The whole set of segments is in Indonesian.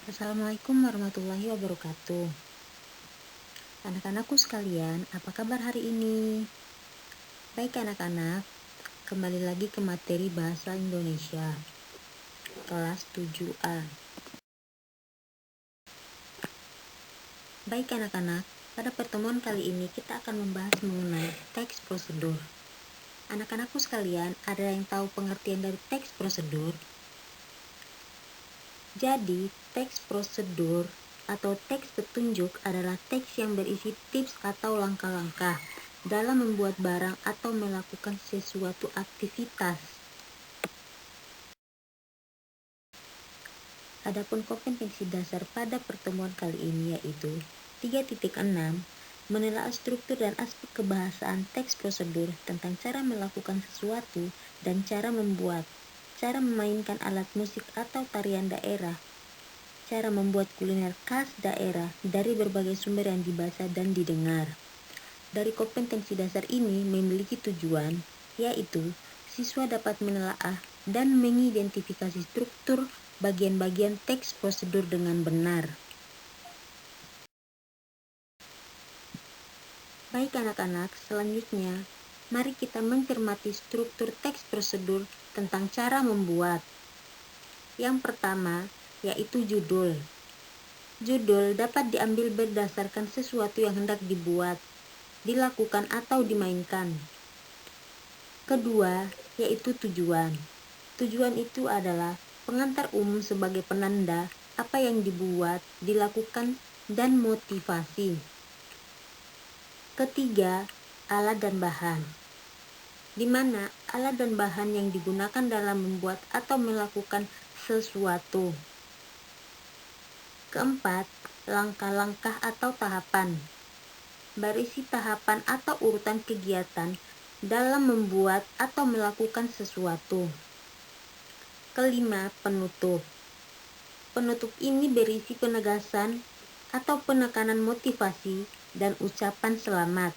Assalamualaikum warahmatullahi wabarakatuh. Anak-anakku sekalian, apa kabar hari ini? Baik anak-anak, kembali lagi ke materi Bahasa Indonesia, kelas 7A. Baik anak-anak, pada pertemuan kali ini kita akan membahas mengenai teks prosedur. Anak-anakku sekalian, ada yang tahu pengertian dari teks prosedur? Jadi, teks prosedur atau teks petunjuk adalah teks yang berisi tips atau langkah-langkah dalam membuat barang atau melakukan sesuatu aktivitas. Adapun kompetensi dasar pada pertemuan kali ini yaitu 3.6 menelaah struktur dan aspek kebahasaan teks prosedur tentang cara melakukan sesuatu dan cara membuat, cara memainkan alat musik atau tarian daerah, cara membuat kuliner khas daerah dari berbagai sumber yang dibaca dan didengar. Dari kompetensi dasar ini memiliki tujuan, yaitu siswa dapat menelaah dan mengidentifikasi struktur bagian-bagian teks prosedur dengan benar. Baik anak-anak, selanjutnya mari kita mencermati struktur teks prosedur tentang cara membuat. Yang pertama, yaitu judul. Judul dapat diambil berdasarkan sesuatu yang hendak dibuat, dilakukan atau dimainkan. Kedua, yaitu tujuan. Tujuan itu adalah pengantar umum sebagai penanda apa yang dibuat, dilakukan, dan motivasi. Ketiga, alat dan bahan. Di mana alat dan bahan yang digunakan dalam membuat atau melakukan sesuatu. Keempat, langkah-langkah atau tahapan. Berisi tahapan atau urutan kegiatan dalam membuat atau melakukan sesuatu. Kelima, penutup. Penutup ini berisi penegasan atau penekanan motivasi dan ucapan selamat.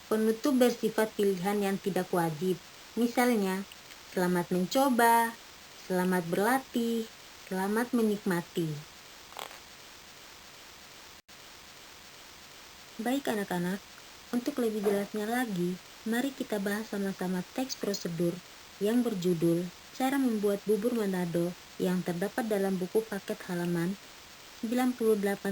Penutup bersifat pilihan yang tidak wajib. Misalnya, selamat mencoba, selamat berlatih, selamat menikmati. Baik anak-anak, untuk lebih jelasnya lagi, mari kita bahas sama-sama teks prosedur yang berjudul Cara Membuat Bubur Manado yang terdapat dalam buku paket halaman 98-99.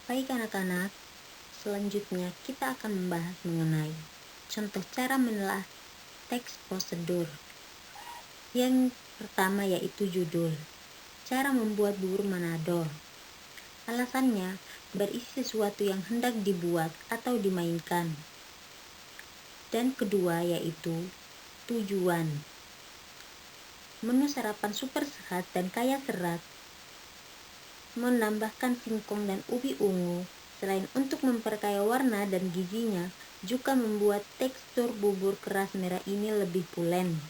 Baik anak-anak, selanjutnya kita akan membahas mengenai contoh cara menelaah teks prosedur. Yang pertama yaitu judul, Cara Membuat Bubur Manado. Alasannya, berisi sesuatu yang hendak dibuat atau dimainkan. Dan kedua yaitu tujuan. Menu sarapan super sehat dan kaya serat, menambahkan singkong dan ubi ungu, selain untuk memperkaya warna dan gizinya, juga membuat tekstur bubur keras merah ini lebih pulen.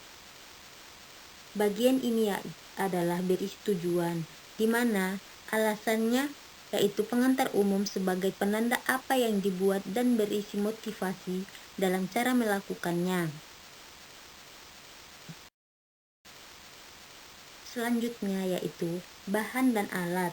Bagian ini adalah berisi tujuan, di mana alasannya yaitu pengantar umum sebagai penanda apa yang dibuat dan berisi motivasi dalam cara melakukannya. Selanjutnya yaitu bahan dan alat.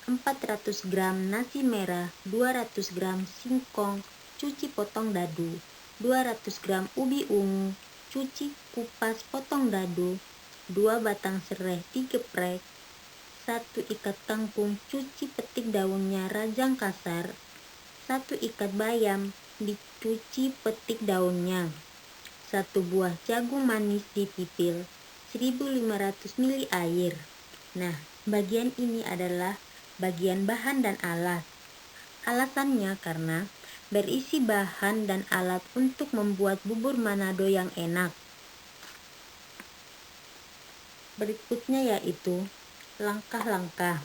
400 gram nasi merah, 200 gram singkong, cuci potong dadu, 200 gram ubi ungu, cuci kupas potong dadu, 2 batang serai digeprek, 1 ikat kangkung cuci petik daunnya rajang kasar, 1 ikat bayam dicuci petik daunnya, 1 buah jagung manis dipipil, 1500 ml air. Nah, bagian ini adalah bagian bahan dan alat. Alasannya karena berisi bahan dan alat untuk membuat bubur Manado yang enak. Berikutnya yaitu langkah-langkah.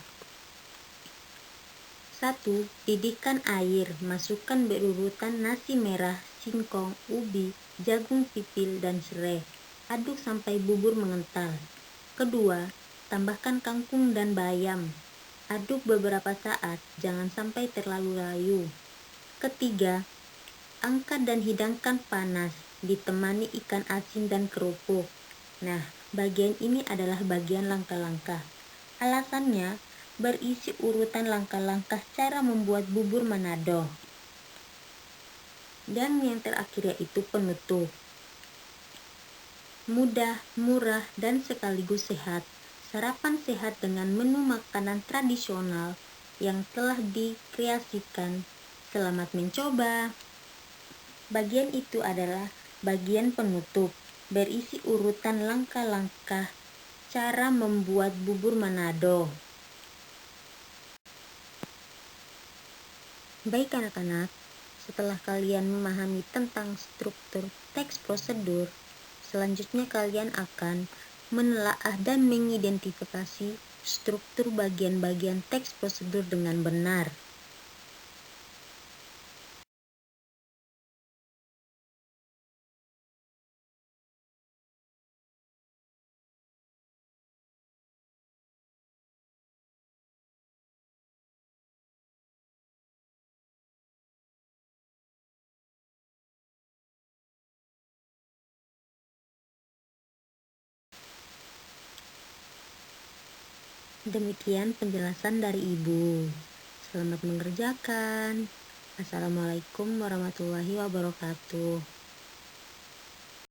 1. Didihkan air, masukkan berurutan nasi merah, singkong, ubi, jagung pipil, dan serai. Aduk sampai bubur mengental. Kedua, tambahkan kangkung dan bayam. Aduk beberapa saat, jangan sampai terlalu layu. Ketiga, angkat dan hidangkan panas. ditemani ikan asin dan kerupuk. Nah, bagian ini adalah bagian langkah-langkah. Alasannya berisi urutan langkah-langkah cara membuat bubur Manado. Dan yang terakhir yaitu penutup. Mudah, murah, dan sekaligus sehat. Sarapan sehat dengan menu makanan tradisional yang telah dikreasikan. Selamat mencoba. Bagian itu adalah bagian penutup, berisi urutan langkah-langkah cara membuat bubur Manado. Baik anak-anak, setelah kalian memahami tentang struktur teks prosedur, selanjutnya kalian akan menelaah dan mengidentifikasi struktur bagian-bagian teks prosedur dengan benar. Demikian penjelasan dari Ibu. Selamat mengerjakan. Assalamualaikum warahmatullahi wabarakatuh.